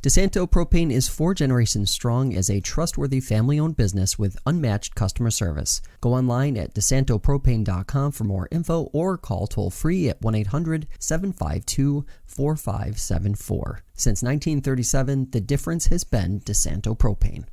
DeSanto Propane is 4 generations strong as a trustworthy family-owned business with unmatched customer service. Go online at DeSantoPropane.com for more info or call toll-free at 1-800-752-4574. Since 1937, the difference has been DeSanto Propane.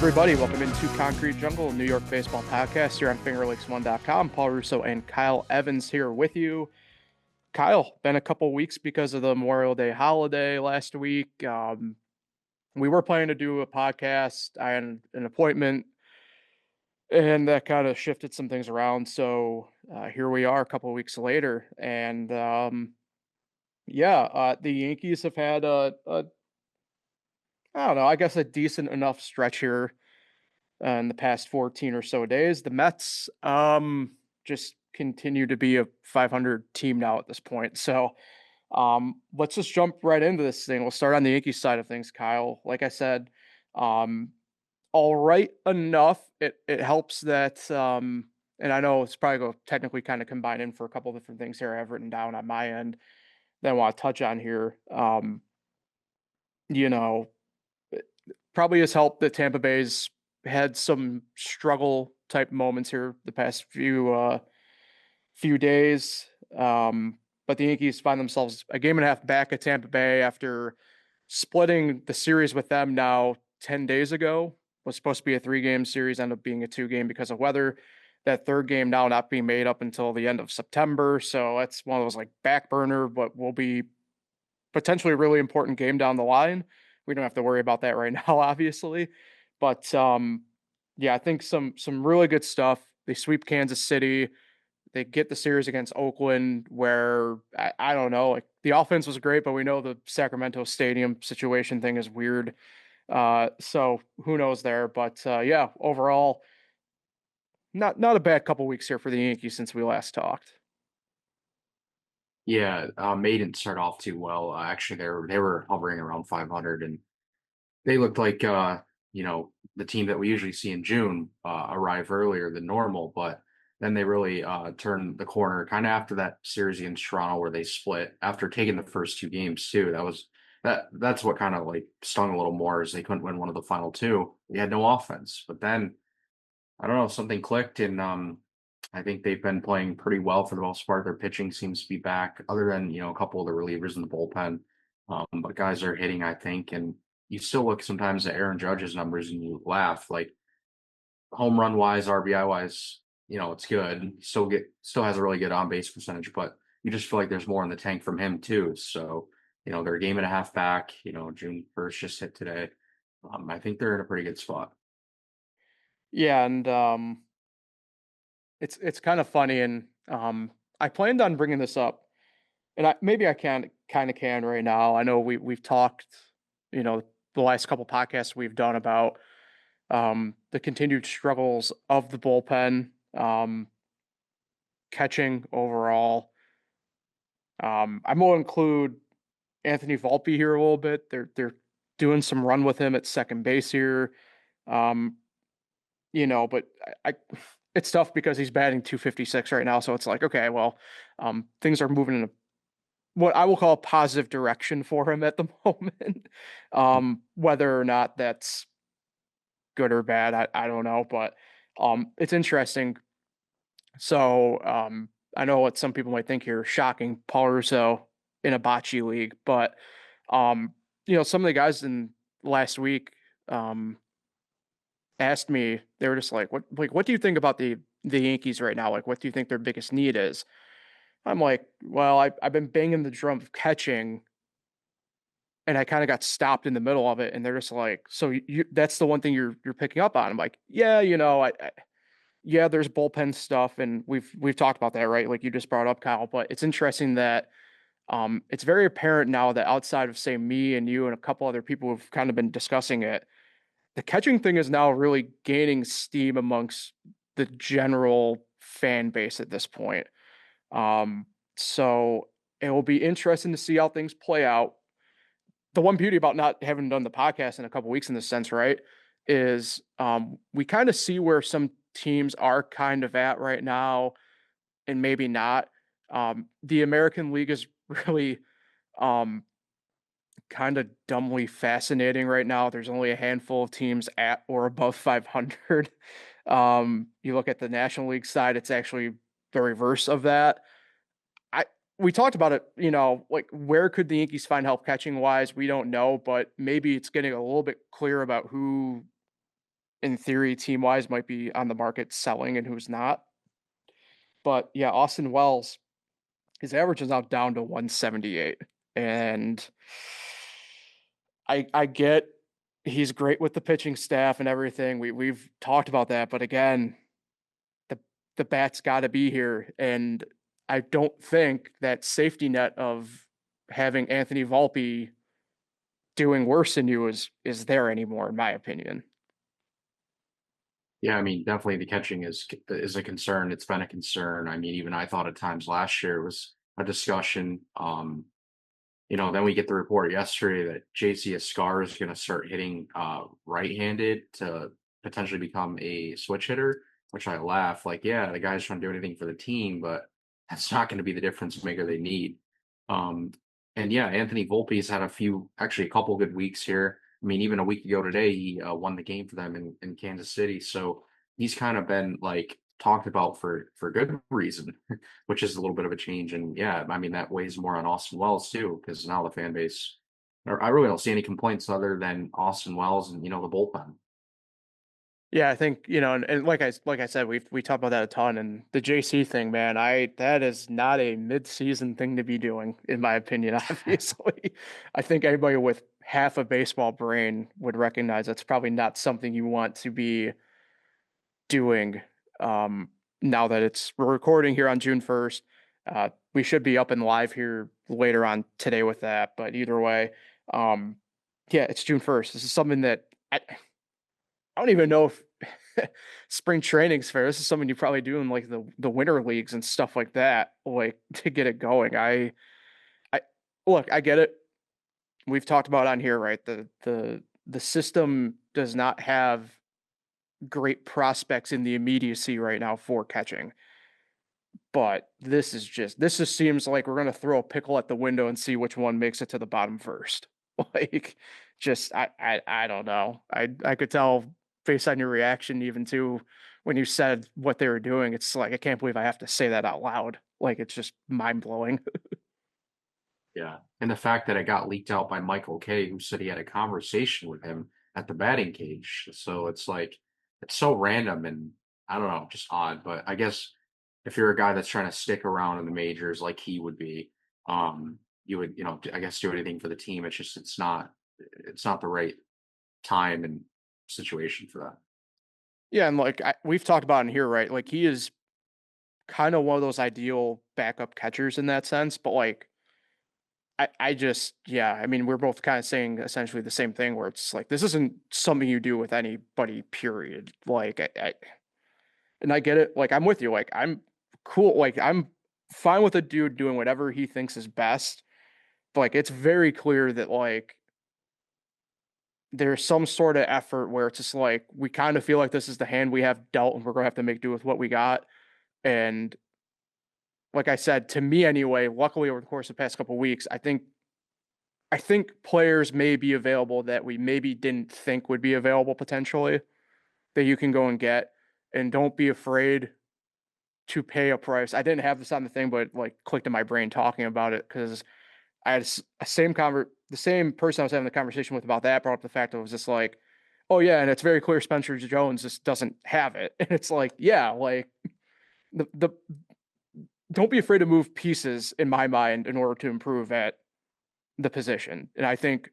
Everybody, welcome into Concrete Jungle, New York baseball podcast here on FingerLakes1.com. Paul Russo and Kyle Evans here with you. Kyle, been a couple weeks because of the Memorial Day holiday last week. We were planning to do a podcast. I had an appointment, and that kind of shifted some things around. So here we are a couple weeks later, and the Yankees have had I don't know, I guess a decent enough stretch here in the past 14 or so days. The Mets just continue to be a 500 team now at this point. So let's just jump right into this thing. We'll start on the Yankees side of things, Kyle. Like I said, all right enough. It helps that, and I know it's probably going to technically kind of combine in for a couple different things here I have written down on my end that I want to touch on here. Probably has helped that Tampa Bay's had some struggle type moments here the past few days. But the Yankees find themselves a game and a half back at Tampa Bay after splitting the series with them now 10 days ago. Was supposed to be a 3-game series, ended up being a 2-game because of weather. That third game now not being made up until the end of September. So that's one of those like back burner, but will be potentially a really important game down the line. We don't have to worry about that right now, obviously. But I think some really good stuff. They sweep Kansas City. They get the series against Oakland, where I don't know, like the offense was great, but we know the Sacramento stadium situation thing is weird. So who knows there? But overall, not a bad couple weeks here for the Yankees since we last talked. Yeah, May didn't start off too well. Actually, they were hovering around 500, and they looked like the team that we usually see in June arrive earlier than normal. But then they really turned the corner, kind of after that series against Toronto where they split after taking the first 2 games too. That's what kind of like stung a little more, is they couldn't win one of the final 2. They had no offense, but then I don't know, something clicked, and I think they've been playing pretty well for the most part. Their pitching seems to be back, other than, a couple of the relievers in the bullpen. But guys are hitting, I think, and you still look sometimes at Aaron Judge's numbers and you laugh. Like home run wise, RBI wise, it's good. He still has a really good on base percentage, but you just feel like there's more in the tank from him too. So, they're a game and a half back. June 1st just hit today. I think they're in a pretty good spot. Yeah, and it's kind of funny, and I planned on bringing this up, and I can right now. I know we've talked, the last couple podcasts we've done about the continued struggles of the bullpen, catching overall. I'm going to include Anthony Volpe here a little bit. They're doing some run with him at second base here. But I it's tough because he's batting 256 right now. So it's like, okay, well, things are moving in what I will call a positive direction for him at the moment. Whether or not that's good or bad, I don't know, but it's interesting. So I know what some people might think here, shocking, Paul Russo in a bocce league, but some of the guys in last week asked me, they were just like, what do you think about the Yankees right now? Like, what do you think their biggest need is? I'm like, well, I've been banging the drum of catching, and I kind of got stopped in the middle of it, and they're just like, so that's the one thing you're picking up on. I'm like, yeah, there's bullpen stuff, and we've talked about that, right? Like you just brought up, Kyle, but it's interesting that it's very apparent now that outside of, say, me and you and a couple other people who've kind of been discussing it, the catching thing is now really gaining steam amongst the general fan base at this point. So it will be interesting to see how things play out. The one beauty about not having done the podcast in a couple weeks in this sense, right, is we kind of see where some teams are kind of at right now and maybe not. The American League is really um, kind of dumbly fascinating right now. There's only a handful of teams at or above 500. You look at the National League side, it's actually the reverse of that. I we talked about it, like where could the Yankees find help catching wise? We don't know, but maybe it's getting a little bit clear about who, in theory, team wise, might be on the market selling and who's not. But yeah, Austin Wells, his average is now down to 178, and I get he's great with the pitching staff and everything. We've talked about that, but again, the the bat's got to be here, and I don't think that safety net of having Anthony Volpe doing worse than you is there anymore, in my opinion. Yeah, I mean, definitely the catching is a concern. It's been a concern. I mean, even I thought at times last year it was a discussion. Then we get the report yesterday that JC Escar is going to start hitting right-handed to potentially become a switch hitter, which I laugh. Like, yeah, the guy's trying to do anything for the team, but that's not going to be the difference maker they need. Um, and yeah, Anthony Volpe's had actually a couple good weeks here. I mean, even a week ago today, he won the game for them in Kansas City. So he's kind of been like talked about for good reason, which is a little bit of a change. And yeah, I mean, that weighs more on Austin Wells too, because now the fan base, I really don't see any complaints other than Austin Wells and, the bullpen. Yeah, I think, and like I said, we talked about that a ton, and the JC thing, man, that is not a mid-season thing to be doing, in my opinion, obviously. I think anybody with half a baseball brain would recognize that's probably not something you want to be doing. Now that we're recording here on June 1st. We should be up and live here later on today with that, but either way, um, yeah, it's June 1st. This is something that I don't even know if spring training's fair. This is something you probably do in like the winter leagues and stuff like that, like to get it going. I look, I get it. We've talked about on here, right? The system does not have great prospects in the immediacy right now for catching. But this just seems like we're gonna throw a pickle at the window and see which one makes it to the bottom first. Like, just I don't know. I could tell based on your reaction even to when you said what they were doing. It's like I can't believe I have to say that out loud. Like it's just mind blowing. Yeah. And the fact that it got leaked out by Michael Kay, who said he had a conversation with him at the batting cage. So it's like, it's so random and I don't know, just odd. But I guess if you're a guy that's trying to stick around in the majors like he would be, you would, I guess do anything for the team. It's just, it's not the right time and situation for that. Yeah, and like we've talked about in here, right? Like he is kind of one of those ideal backup catchers in that sense, but like I just, yeah, I mean, we're both kind of saying essentially the same thing where it's like, this isn't something you do with anybody, period. Like, and I get it. Like, I'm with you. Like, I'm cool. Like, I'm fine with a dude doing whatever he thinks is best. But, like, it's very clear that, like, there's some sort of effort where it's just like, we kind of feel like this is the hand we have dealt and we're going to have to make do with what we got. And, like I said, to me anyway, luckily over the course of the past couple of weeks, I think players may be available that we maybe didn't think would be available potentially that you can go and get, and don't be afraid to pay a price. I didn't have this on the thing, but like clicked in my brain talking about it because I had the same person I was having the conversation with about that brought up the fact that it was just like, oh yeah, and it's very clear Spencer Jones just doesn't have it, and it's like, yeah, like the don't be afraid to move pieces in my mind in order to improve at the position. And I think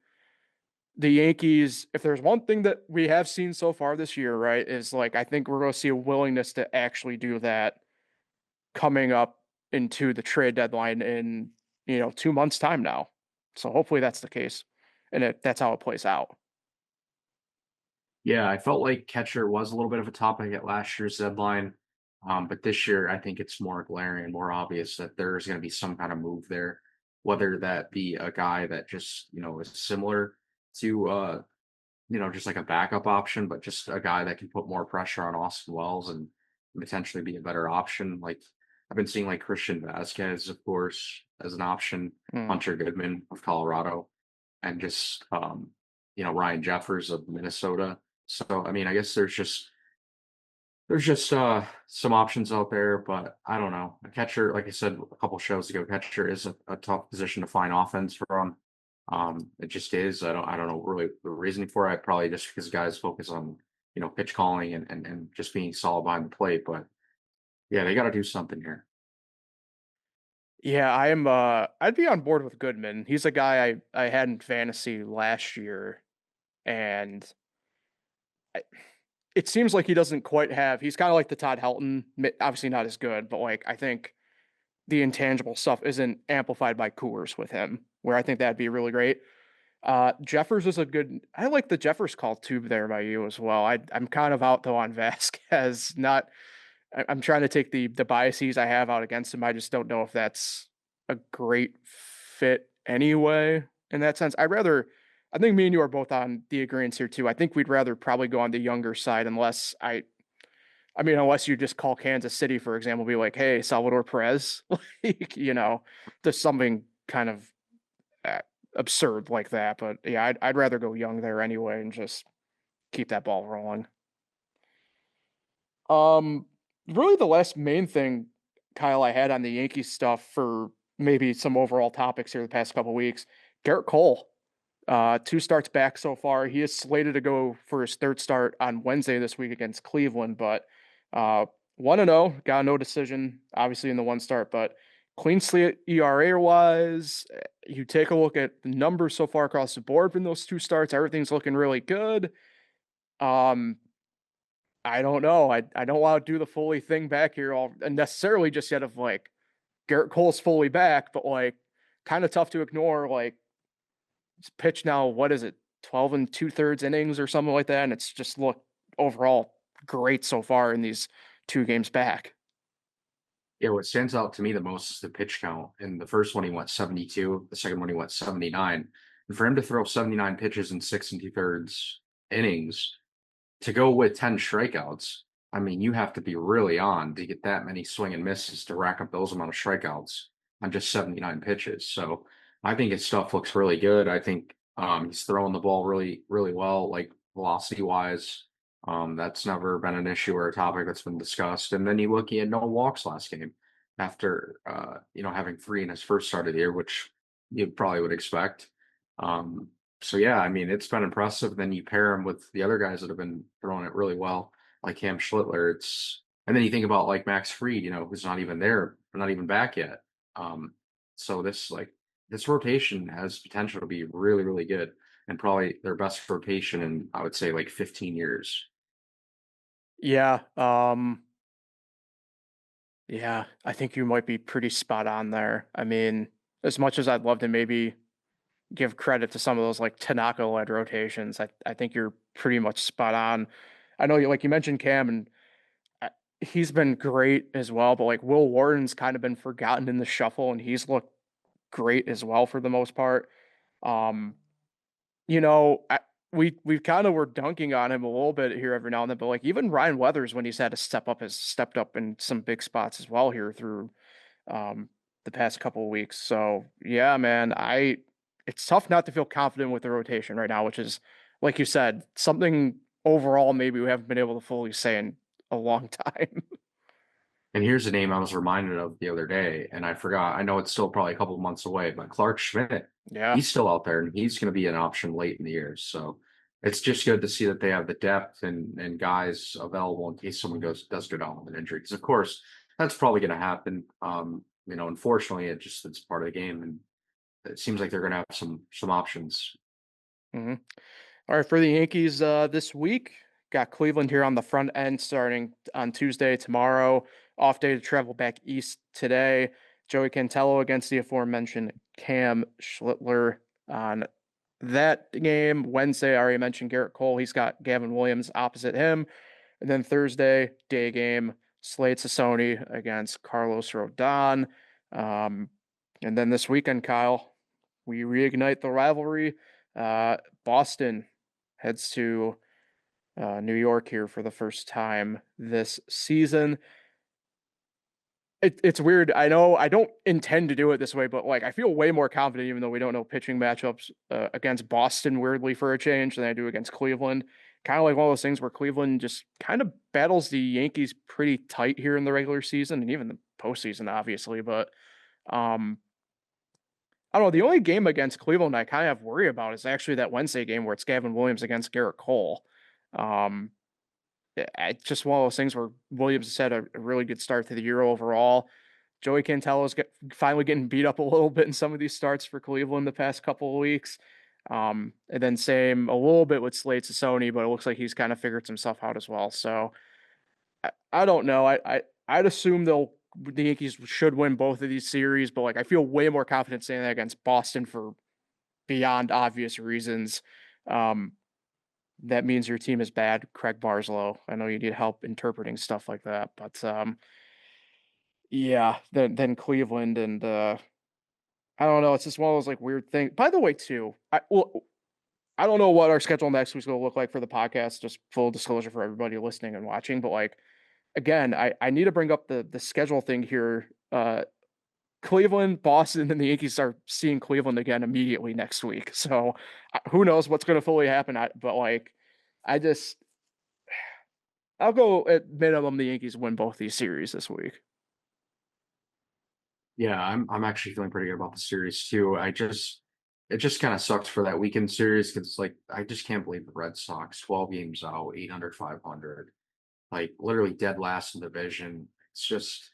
the Yankees, if there's one thing that we have seen so far this year, right, is like I think we're going to see a willingness to actually do that coming up into the trade deadline in 2 months time now. So hopefully that's the case, and that's how it plays out. Yeah, I felt like catcher was a little bit of a topic at last year's deadline. But this year, I think it's more glaring and more obvious that there's going to be some kind of move there, whether that be a guy that just, is similar to, just like a backup option, but just a guy that can put more pressure on Austin Wells and potentially be a better option. Like I've been seeing like Christian Vasquez, of course, as an option, Mm. Hunter Goodman of Colorado, and just, Ryan Jeffers of Minnesota. So, I mean, I guess there's just some options out there, but I don't know. A catcher, like I said a couple shows ago, catcher is a tough position to find offense from. It just is. I don't know really the reasoning for it. Probably just because guys focus on, pitch calling and just being solid behind the plate. But yeah, they got to do something here. Yeah, I'd be on board with Goodman. He's a guy I had in fantasy last year, and I, it seems like he doesn't quite have. He's kind of like the Todd Helton, obviously not as good, but like I think the intangible stuff isn't amplified by Coors with him, where I think that'd be really great. Jeffers is a good. I like the Jeffers call tube there by you as well. I'm kind of out though on Vasquez. Not. I'm trying to take the biases I have out against him. I just don't know if that's a great fit anyway. In that sense, I'd rather. I think me and you are both on the agreements here too. I think we'd rather probably go on the younger side, unless I mean, unless you just call Kansas City, for example, be like, hey, Salvador Perez, like, there's something kind of uh, absurd like that. But yeah, I'd rather go young there anyway and just keep that ball rolling. Um, Really the last main thing, Kyle, I had on the Yankees stuff for maybe some overall topics here the past couple weeks. Gerrit Cole, two starts back so far. He is slated to go for his third start on Wednesday this week against Cleveland, but 1-0, got no decision, obviously in the one start, but clean slate ERA wise, you take a look at the numbers so far across the board from those two starts, everything's looking really good. Um, I don't know. I don't want to do the fully thing back here all necessarily just yet of like Gerrit Cole's fully back, but like kind of tough to ignore. Like it's pitched now, what is it, 12 and 2/3 innings or something like that, and it's just looked overall great so far in these two games back. Yeah, what stands out to me the most is the pitch count. In the first one, he went 72. The second one, he went 79. And for him to throw 79 pitches in 6 2/3 innings, to go with 10 strikeouts, I mean, you have to be really on to get that many swing and misses to rack up those amount of strikeouts on just 79 pitches. So I think his stuff looks really good. I think he's throwing the ball really, really well, like velocity wise. That's never been an issue or a topic that's been discussed. And then you look, he had no walks last game after having three in his first start of the year, which you probably would expect. Um, so yeah, I mean, it's been impressive. Then you pair him with the other guys that have been throwing it really well, like Cam Schlittler. And then you think about like Max Fried, who's not even there, not even back yet. Um, so this rotation has potential to be really, really good and probably their best rotation in, I would say, like 15 years. Yeah, yeah, I think you might be pretty spot on there. I mean, as much as I'd love to maybe give credit to some of those like Tanaka led rotations, I think you're pretty much spot on. I know you like you mentioned Cam and I- he's been great as well, but like Will Warden's kind of been forgotten in the shuffle and he's looked great as well for the most part. Um, you know, I, we kind of were dunking on him a little bit here every now and then, but like even Ryan Weathers when he's had to step up has stepped up in some big spots as well here through um the past couple of weeks. So yeah, man, I it's tough not to feel confident with the rotation right now, which is like you said, something overall maybe we haven't been able to fully say in a long time. And here's a name I was reminded of the other day, and I forgot. I know it's still probably a couple of months away, but Clark Schmidt, Yeah. he's still out there, and he's going to be an option late in the year. So it's just good to see that they have the depth and guys available in case someone does go down with an injury. Because of course that's probably going to happen. Unfortunately, it's part of the game, and it seems like they're going to have some options. hmm All right, for the Yankees this week, got Cleveland here on the front end starting on Tuesday, tomorrow. Off day to travel back east today. Joey Cantello against the aforementioned Cam Schlittler on that game. Wednesday, I already mentioned Gerrit Cole. He's got Gavin Williams opposite him. And then Thursday, day game, Slade Sassoni against Carlos Rodon. And then this weekend, Kyle, we reignite the rivalry. Boston heads to New York here for the first time this season. It's weird. I know I don't intend to do it this way, but like I feel way more confident, even though we don't know pitching matchups against Boston, weirdly for a change, than I do against Cleveland. Kind of like one of those things where Cleveland just kind of battles the Yankees pretty tight here in the regular season and even the postseason, obviously. But um, I don't know. The only game against Cleveland I kind of have worry about is actually that Wednesday game where it's Gavin Williams against Gerrit Cole. Um, it's just one of those things where Williams has had a really good start to the year overall. Joey Cantelo's finally getting beat up a little bit in some of these starts for Cleveland the past couple of weeks. And then same a little bit with Slade Sassoni, but it looks like he's kind of figured himself out as well. So I don't know. I'd assume the Yankees should win both of these series, but like I feel way more confident saying that against Boston for beyond obvious reasons. That means your team is bad, Craig Barslow. I know you need help interpreting stuff like that, but yeah, then Cleveland and I don't know. It's just one of those like weird things. By the way, too, I don't know what our schedule next week's going to look like for the podcast. Just full disclosure for everybody listening and watching, but like again, I need to bring up the schedule thing here. Cleveland, Boston, and the Yankees are seeing Cleveland again immediately next week. So who knows what's going to fully happen? But like, I just I'll go at minimum the Yankees win both these series this week. Yeah, I'm actually feeling pretty good about the series too. It just kind of sucks for that weekend series because like I just can't believe the Red Sox 12 games out, 800, 500, like literally dead last in the division. It's just,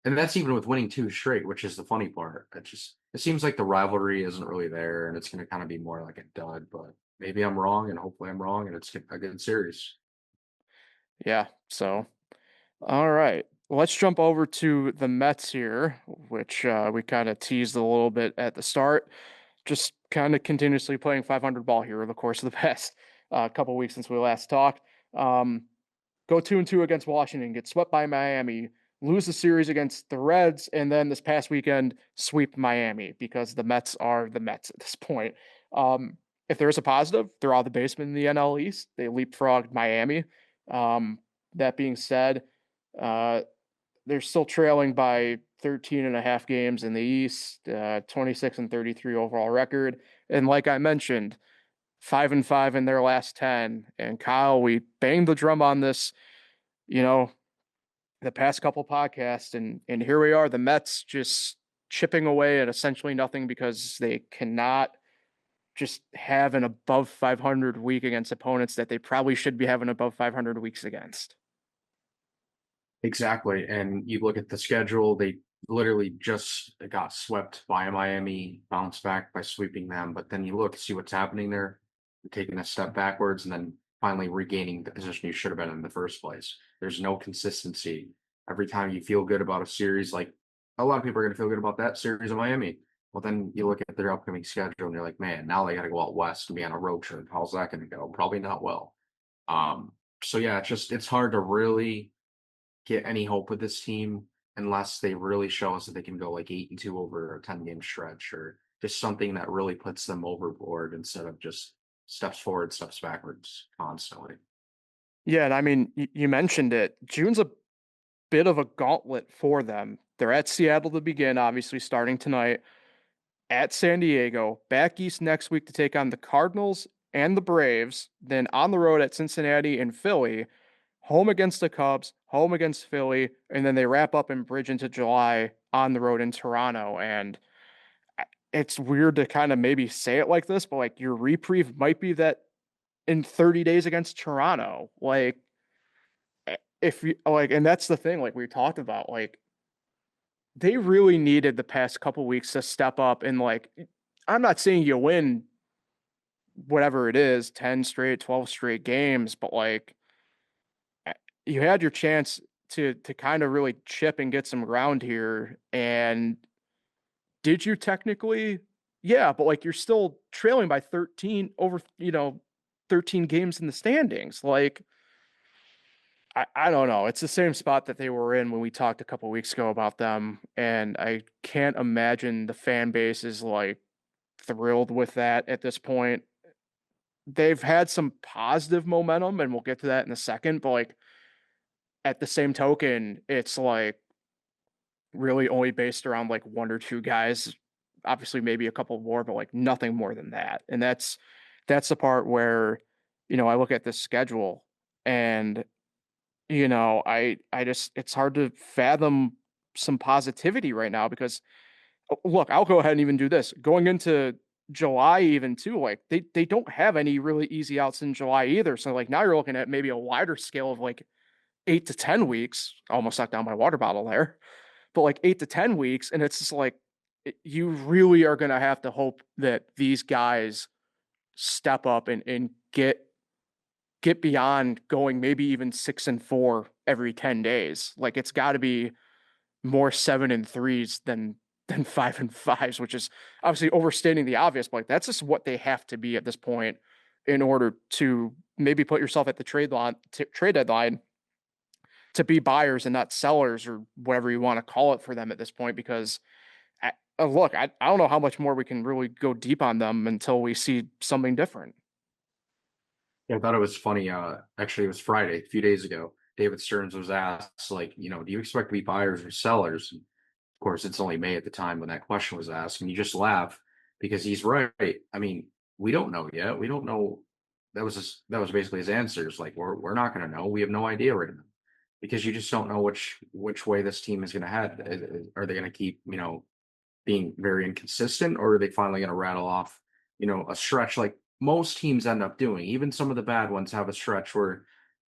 and that's even with winning two straight, which is the funny part. It seems like the rivalry isn't really there, and it's going to kind of be more like a dud. But maybe I'm wrong, and hopefully I'm wrong, and it's a good series. Yeah. So all right. Let's jump over to the Mets here, which we kind of teased a little bit at the start. Just kind of continuously playing 500 ball here over the course of the past couple weeks since we last talked. Um, go 2-2 against Washington, get swept by Miami, lose the series against the Reds, and then this past weekend sweep Miami because the Mets are the Mets at this point. If there's a positive, they're out of the basement in the NL East. They leapfrogged Miami. That being said, uh, they're still trailing by 13 and a half games in the East, 26 and 33 overall record. And like I mentioned, 5-5 in their last 10. And Kyle, we banged the drum on this, you know, the past couple podcasts, and here we are, the Mets just chipping away at essentially nothing because they cannot just have an above 500 week against opponents that they probably should be having above 500 weeks against. Exactly. And you look at the schedule, they literally just got swept by Miami, bounced back by sweeping them. But then you look, see what's happening there, taking a step backwards and then finally regaining the position you should have been in the first place. There's no consistency. Every time you feel good about a series, like a lot of people are going to feel good about that series in Miami. Well, then you look at their upcoming schedule and you're like, man, now they got to go out west and be on a road trip. How's that going to go? Probably not well. So yeah, it's hard to really get any hope with this team unless they really show us that they can go like 8-2 over a 10-game stretch or just something that really puts them overboard instead of just steps forward, steps backwards constantly. Yeah, and I mean, you mentioned it. June's a bit of a gauntlet for them. They're at Seattle to begin, obviously starting tonight, at San Diego, back east next week to take on the Cardinals and the Braves, then on the road at Cincinnati and Philly, home against the Cubs, home against Philly, and then they wrap up and bridge into July on the road in Toronto. And it's weird to kind of maybe say it like this, but like your reprieve might be that in 30 days against Toronto. Like, if you like, and that's the thing, like we talked about, like they really needed the past couple weeks to step up and like, I'm not saying you win whatever it is, 10 straight, 12 straight games, but like you had your chance to kind of really chip and get some ground here. And did you technically? Yeah, but like you're still trailing by 13 over, 13 games in the standings. Like I don't know. It's the same spot that they were in when we talked a couple weeks ago about them, and I can't imagine the fan base is like thrilled with that at this point. They've had some positive momentum, and we'll get to that in a second, but like at the same token, it's like really only based around like one or two guys, obviously maybe a couple more, but like nothing more than that. And that's the part where, I look at this schedule and I just it's hard to fathom some positivity right now because look, I'll go ahead and even do this. Going into July even too, like they don't have any really easy outs in July either. So like now you're looking at maybe a wider scale of like 8 to 10 weeks. I almost sucked down my water bottle there, but like 8 to 10 weeks, and it's just like you really are gonna have to hope that these guys step up and get beyond going maybe even 6-4 every 10 days. Like it's got to be more 7-3s than 5-5s, which is obviously overstating the obvious, but like that's just what they have to be at this point in order to maybe put yourself at the trade deadline to be buyers and not sellers or whatever you want to call it for them at this point. Because look, I don't know how much more we can really go deep on them until we see something different. Yeah, I thought it was funny. Actually, it was Friday, a few days ago. David Stearns was asked, like, do you expect to be buyers or sellers? And of course, it's only May at the time when that question was asked, and you just laugh because he's right. I mean, we don't know yet. We don't know. That was basically his answers. Like, we're not going to know. We have no idea right now because you just don't know which way this team is going to head. Are they going to keep, being very inconsistent, or are they finally going to rattle off, a stretch like most teams end up doing? Even some of the bad ones have a stretch where,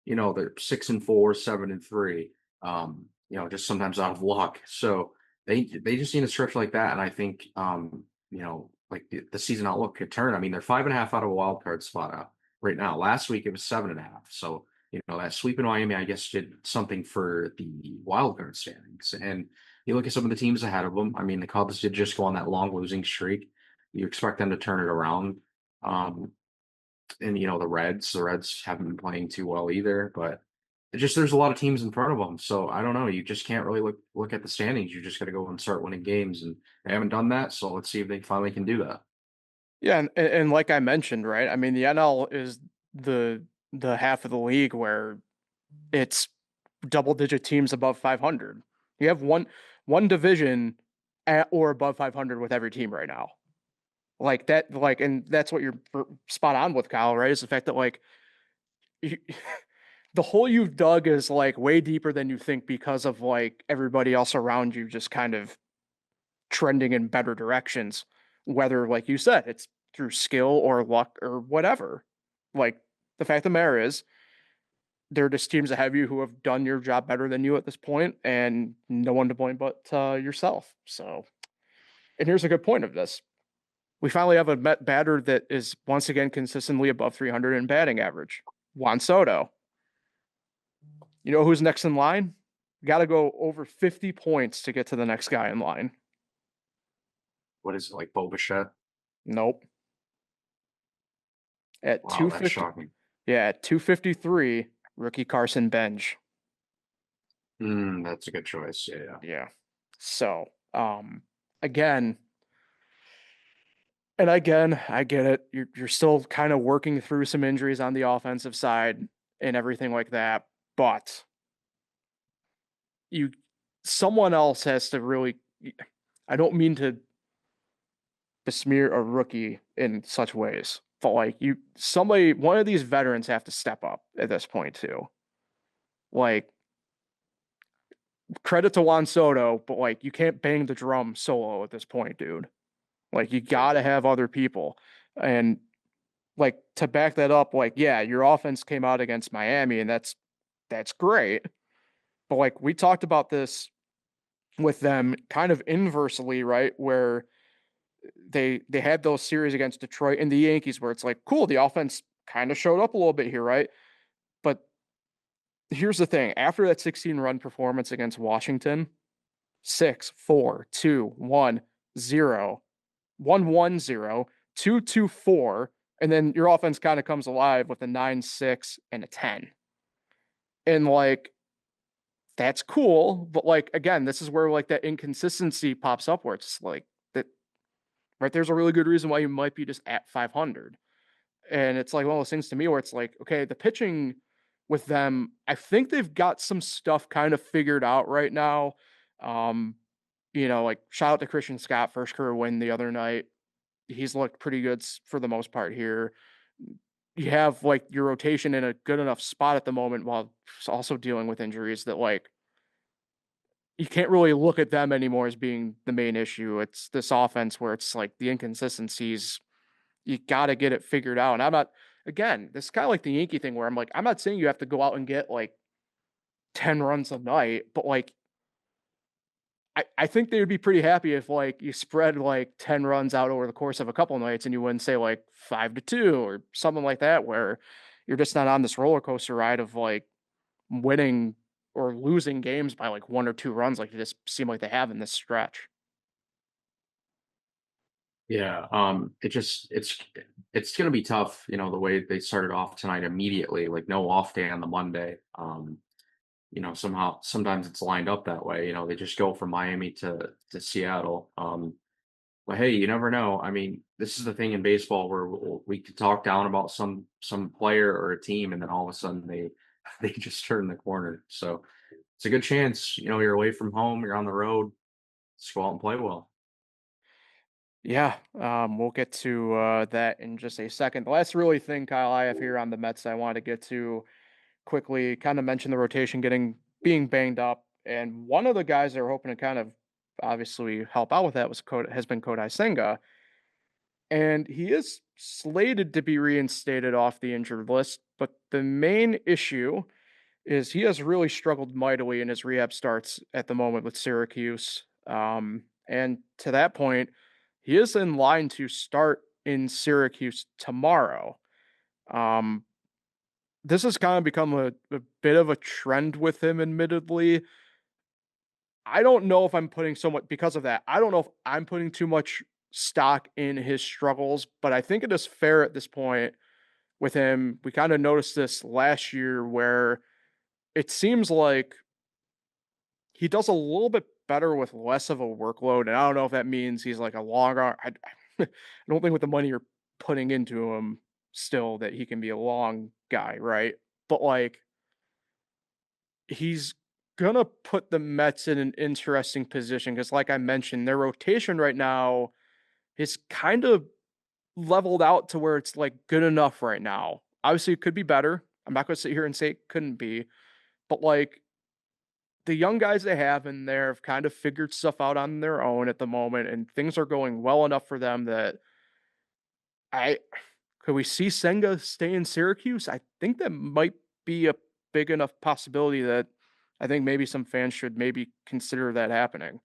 they're 6-4, 7-3, just sometimes out of luck. So they just need a stretch like that. And I think, like the season outlook could turn. I mean, they're 5.5 out of a wild card spot out right now. Last week it was 7.5. So, that sweep in Miami, I guess, did something for the wild card standings. And you look at some of the teams ahead of them. I mean, the Cubs did just go on that long losing streak. You expect them to turn it around. And the Reds haven't been playing too well either, but there's a lot of teams in front of them. So I don't know. You just can't really look at the standings. You just got to go and start winning games, and they haven't done that. So let's see if they finally can do that. Yeah, and like I mentioned, right? I mean, the NL is the half of the league where it's double digit teams above 500. You have one division at or above 500 with every team right now. Like that, like, and that's what you're spot on with, Kyle, right? Is the fact that like you, the hole you've dug is like way deeper than you think because of like everybody else around you just kind of trending in better directions. Whether, like you said, it's through skill or luck or whatever. Like the fact of the matter is, there are just teams ahead of you who have done your job better than you at this point, and no one to blame but yourself. So, and here's a good point of this. We finally have a Met batter that is once again consistently above 300 in batting average. Juan Soto. You know who's next in line? Got to go over 50 points to get to the next guy in line. What is it, like Bo Bichette? Nope. At Wow, that's 250, shocking. yeah, at 253, rookie Carson Bench. That's a good choice. Yeah. Yeah. So, again, and again, I get it. You're still kind of working through some injuries on the offensive side and everything like that, but you someone else has to really. I don't mean to besmear a rookie in such ways, but like one of these veterans have to step up at this point too. Like credit to Juan Soto, but like you can't bang the drum solo at this point, dude. Like you gotta have other people. And like to back that up, like, yeah, your offense came out against Miami, and that's great. But like we talked about this with them kind of inversely, right? Where they had those series against Detroit and the Yankees where it's like, cool, the offense kind of showed up a little bit here, right? But here's the thing, after that 16-run performance against Washington, 6-4-2-1-0, 1-1-0, 2-2-4, and then your offense kind of comes alive with a 9-6 and a 10. And like, that's cool. But like, again, this is where like that inconsistency pops up where it's like that, right? There's a really good reason why you might be just at 500. And it's like one of those things to me where it's like, okay, the pitching with them, I think they've got some stuff kind of figured out right now. Um, like shout out to Christian Scott, first career win the other night. He's looked pretty good for the most part here. You have like your rotation in a good enough spot at the moment while also dealing with injuries that like you can't really look at them anymore as being the main issue. It's this offense where it's like the inconsistencies. You got to get it figured out. And I'm not, again, this is kind of like the Yankee thing where I'm like, I'm not saying you have to go out and get like 10 runs a night, but like, I think they would be pretty happy if like you spread like 10 runs out over the course of a couple of nights and you wouldn't say like 5-2 or something like that, where you're just not on this roller coaster ride of like winning or losing games by like 1 or 2 runs like they just seem like they have in this stretch. Yeah, it's gonna be tough, the way they started off tonight immediately, like no off day on the Monday. Somehow sometimes it's lined up that way. They just go from Miami to Seattle. But hey, you never know. I mean, this is the thing in baseball where we could talk down about some player or a team, and then all of a sudden they they just turn the corner. So it's a good chance. You're away from home, you're on the road. Just go out and play well. Yeah, we'll get to that in just a second. The last really thing, Kyle, I have here on the Mets I want to get to quickly, kind of mention the rotation being banged up, and one of the guys that are hoping to kind of obviously help out with that has been Kodai Senga, and he is slated to be reinstated off the injured list. But the main issue is he has really struggled mightily in his rehab starts at the moment with Syracuse. And to that point, he is in line to start in Syracuse tomorrow. Um, this has kind of become a bit of a trend with him, admittedly. I don't know if I'm putting so much because of that. I don't know if I'm putting too much stock in his struggles, but I think it is fair at this point with him. We kind of noticed this last year where it seems like he does a little bit better with less of a workload. And I don't know if that means he's like a longer. I don't think with the money you're putting into him still that he can be a long guy, right? But like he's gonna put the Mets in an interesting position because, like I mentioned, their rotation right now is kind of leveled out to where it's like good enough right now. Obviously, it could be better. I'm not gonna sit here and say it couldn't be, but like the young guys they have in there have kind of figured stuff out on their own at the moment, and things are going well enough for them that I could we see Senga stay in Syracuse? I think that might be a big enough possibility that I think maybe some fans should maybe consider that happening.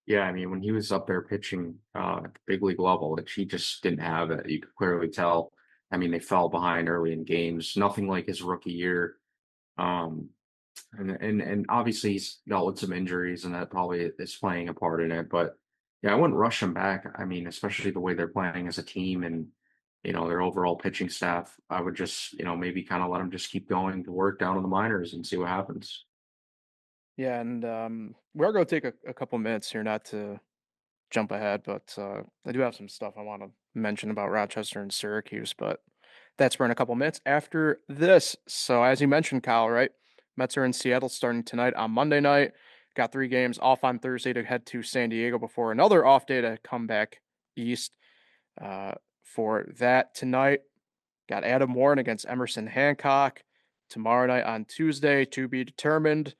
Yeah, I mean, when he was up there pitching at the big league level, that he just didn't have it. You could clearly tell. I mean, they fell behind early in games. Nothing like his rookie year. Um, and obviously he's dealt with some injuries, and that probably is playing a part in it. But yeah, I wouldn't rush him back. I mean, especially the way they're playing as a team and their overall pitching staff. I would just maybe kind of let him just keep going to work down in the minors and see what happens. Yeah, and we're going to take a couple minutes here, not to jump ahead, but I do have some stuff I want to mention about Rochester and Syracuse, but that's for in a couple minutes after this. So, as you mentioned, Kyle, right? Mets are in Seattle starting tonight on Monday night. Got 3 games off on Thursday to head to San Diego before another off day to come back east. Uh, for that tonight, got Adam Warren against Emerson Hancock. Tomorrow night on Tuesday to be determined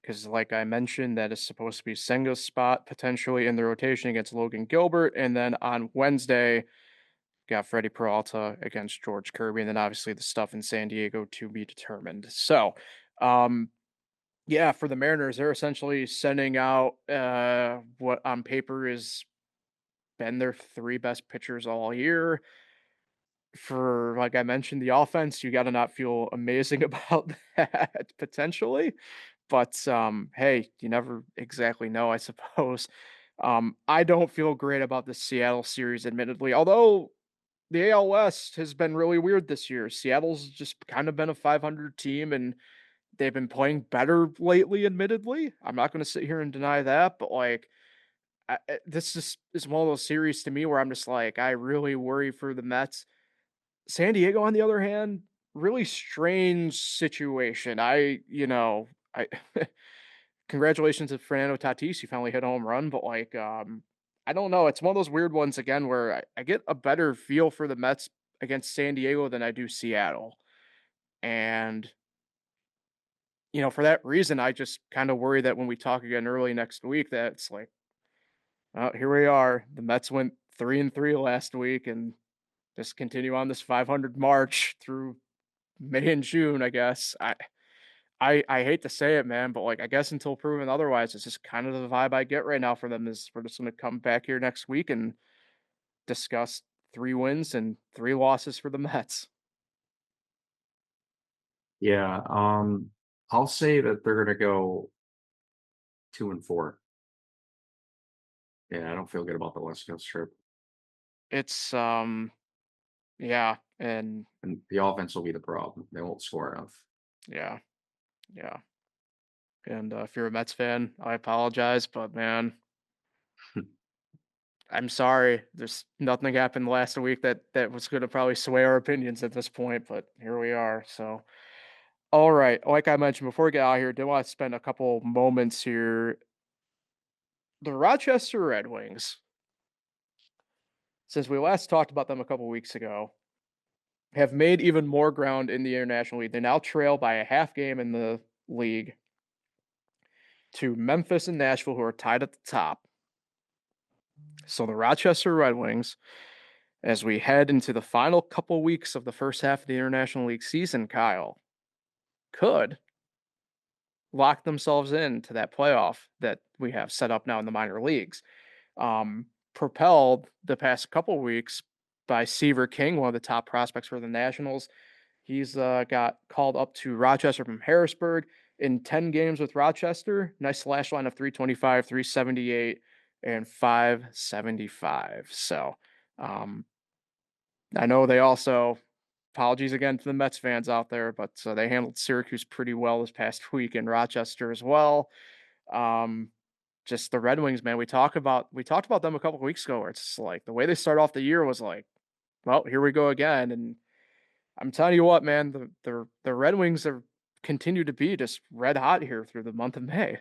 because, like I mentioned, that is supposed to be Senga's spot potentially in the rotation against Logan Gilbert. And then on Wednesday, got Freddie Peralta against George Kirby, and then obviously the stuff in San Diego to be determined. So, um, yeah, for the Mariners, they're essentially sending out what on paper is been their 3 best pitchers all year. For like I mentioned, the offense, you got to not feel amazing about that potentially. But hey, you never exactly know, I suppose. I don't feel great about the Seattle series, admittedly. Although the AL West has been really weird this year. Seattle's just kind of been a 500 team, and they've been playing better lately, admittedly. I'm not going to sit here and deny that, but like, this just is one of those series to me where I'm just like, I really worry for the Mets. San Diego, on the other hand, really strange situation. I congratulations to Fernando Tatis. You finally hit a home run, but like, I don't know. It's one of those weird ones again where I get a better feel for the Mets against San Diego than I do Seattle. And, for that reason, I just kind of worry that when we talk again early next week, that it's like, oh, here we are. The Mets went 3-3 last week and just continue on this 500 march through May and June, I guess. I hate to say it, man, but like I guess until proven otherwise, it's just kind of the vibe I get right now for them is we're just gonna come back here next week and discuss 3 wins and 3 losses for the Mets. Yeah, I'll say that they're gonna go 2-4. Yeah, I don't feel good about the West Coast trip, It's yeah, and and the offense will be the problem. They won't score enough. yeah, yeah. And if you're a Mets fan, I apologize, but man, I'm sorry. There's nothing happened last week that was gonna probably sway our opinions at this point, but here we are. So all right. Like I mentioned before we get out of here, did want to spend a couple moments here. The Rochester Red Wings, since we last talked about them a couple weeks ago, have made even more ground in the International League. They now trail by a half game in the league to Memphis and Nashville, who are tied at the top. So the Rochester Red Wings, as we head into the final couple weeks of the first half of the International League season, Kyle, could lock themselves into that playoff that we have set up now in the minor leagues. Propelled the past couple weeks by Seaver King, one of the top prospects for the Nationals. He's got called up to Rochester from Harrisburg in 10 games with Rochester. Nice slash line of 325, 378, and 575. So I know they also, apologies again to the Mets fans out there, but they handled Syracuse pretty well this past week in Rochester as well. Um, just the Red Wings, man. We talked about them a couple of weeks ago, where it's like the way they start off the year was like, well, here we go again. And I'm telling you what, man, the Red Wings have continued to be just red hot here through the month of May.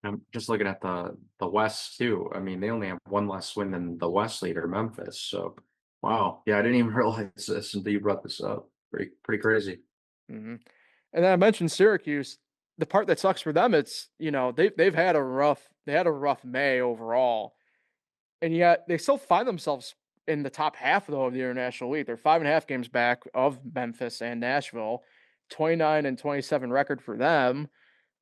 I'm just looking at the West too. I mean, they only have one less win than the West leader, Memphis. So, wow, yeah, I didn't even realize this until you brought this up. Pretty crazy. hmm And then I mentioned Syracuse. The part that sucks for them, it's they've had a rough May overall, and yet they still find themselves in the top half though of the International League. They're 5.5 games back of Memphis and Nashville, 29 and 27 record for them.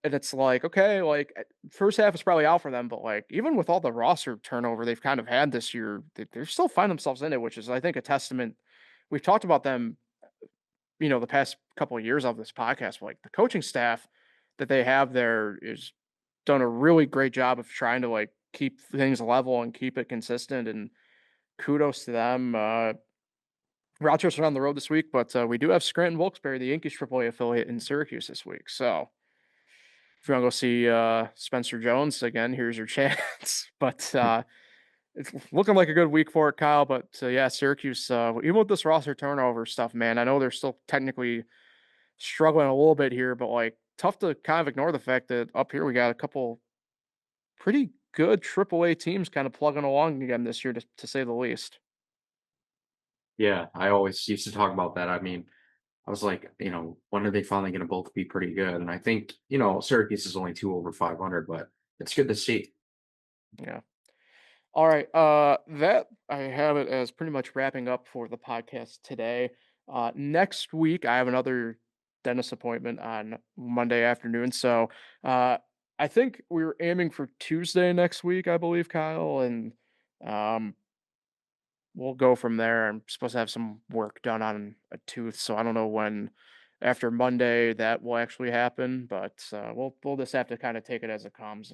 And it's like, okay, like first half is probably out for them, but like even with all the roster turnover they've kind of had this year, they still find themselves in it, which is I think a testament. We've talked about them, the past couple of years of this podcast, but like the coaching staff that they have there is done a really great job of trying to like keep things level and keep it consistent. And kudos to them. Rochester on the road this week, but we do have Scranton Wilkes-Barre, the Yankees AAA affiliate in Syracuse this week. So if you want to go see Spencer Jones again, here's your chance. But it's looking like a good week for it, Kyle. But yeah, Syracuse, even with this roster turnover stuff, man, I know they're still technically struggling a little bit here, but like tough to kind of ignore the fact that up here we got a couple pretty good AAA teams kind of plugging along again this year, to say the least. Yeah, I always used to talk about that. I mean, I was like, when are they finally going to both be pretty good? And I think, Syracuse is only 2 over 500, but it's good to see. Yeah. All right. That I have it as pretty much wrapping up for the podcast today. Next week I have another dentist appointment on Monday afternoon. So I think we were aiming for Tuesday next week, I believe, Kyle, and um we'll go from there. I'm supposed to have some work done on a tooth, so I don't know when after Monday that will actually happen, but we'll just have to kind of take it as it comes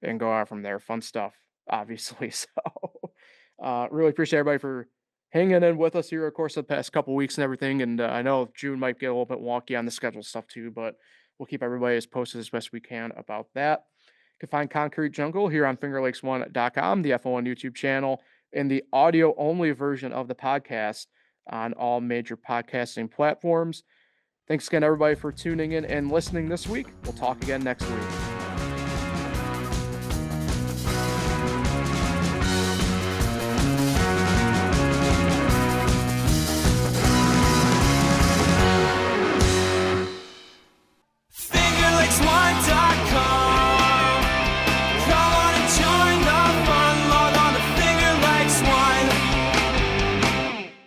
and go out from there. Fun stuff, obviously. So, Really appreciate everybody for hanging in with us here, of course, the past couple weeks and everything. And I know June might get a little bit wonky on the schedule stuff too, but we'll keep everybody as posted as best we can about that. You can find Concrete Jungle here on fingerlakes1.com, the F1 YouTube channel, and the audio only version of the podcast on all major podcasting platforms. Thanks again, everybody, for tuning in and listening this week. We'll talk again next week.